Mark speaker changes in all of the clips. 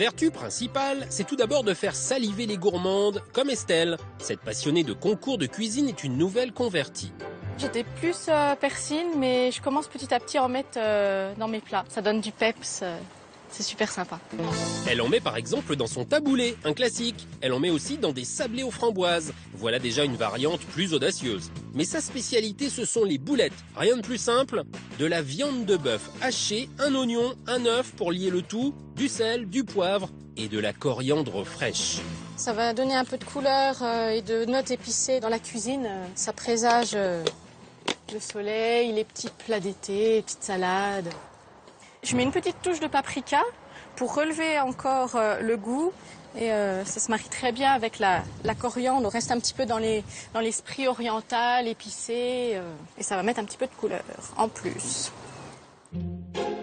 Speaker 1: Vertu principale, c'est tout d'abord de faire saliver les gourmandes, comme Estelle. Cette passionnée de concours de cuisine est une nouvelle convertie.
Speaker 2: J'étais plus persil, mais je commence petit à petit à en mettre dans mes plats. Ça donne du peps, c'est super sympa.
Speaker 1: Elle en met par exemple dans son taboulé, un classique. Elle en met aussi dans des sablés aux framboises. Voilà déjà une variante plus audacieuse. Mais sa spécialité, ce sont les boulettes. Rien de plus simple. De la viande de bœuf hachée, un oignon, un œuf pour lier le tout, du sel, du poivre et de la coriandre fraîche.
Speaker 2: Ça va donner un peu de couleur et de notes épicées dans la cuisine. Ça présage le soleil, les petits plats d'été, les petites salades. Je mets une petite touche de paprika pour relever encore le goût. Et ça se marie très bien avec la coriandre. On reste un petit peu dans l'esprit oriental, épicé. Et ça va mettre un petit peu de couleur en plus.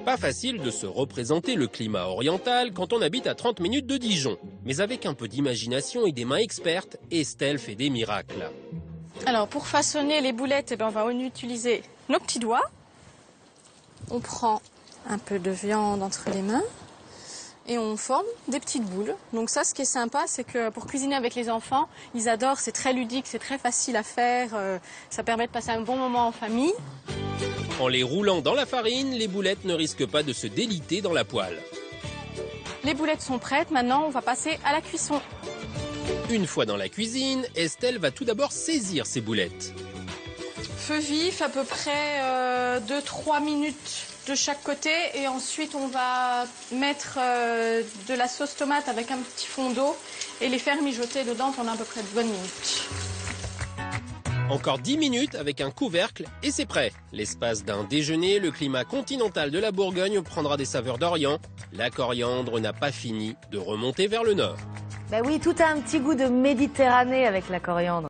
Speaker 1: Pas facile de se représenter le climat oriental quand on habite à 30 minutes de Dijon. Mais avec un peu d'imagination et des mains expertes, Estelle fait des miracles.
Speaker 2: Alors pour façonner les boulettes, on va utiliser nos petits doigts. On prend un peu de viande entre les mains et on forme des petites boules. Donc ça, ce qui est sympa, c'est que pour cuisiner avec les enfants, ils adorent, c'est très ludique, c'est très facile à faire, ça permet de passer un bon moment en famille.
Speaker 1: En les roulant dans la farine, les boulettes ne risquent pas de se déliter dans la poêle.
Speaker 2: Les boulettes sont prêtes, maintenant on va passer à la cuisson.
Speaker 1: Une fois dans la cuisine, Estelle va tout d'abord saisir ses boulettes.
Speaker 2: Feu vif, à peu près 2-3 minutes de chaque côté. Et ensuite, on va mettre de la sauce tomate avec un petit fond d'eau et les faire mijoter dedans pendant à peu près de bonnes minutes.
Speaker 1: Encore 10 minutes avec un couvercle et c'est prêt. L'espace d'un déjeuner, le climat continental de la Bourgogne prendra des saveurs d'Orient. La coriandre n'a pas fini de remonter vers le nord.
Speaker 3: Ben oui, tout a un petit goût de Méditerranée avec la coriandre.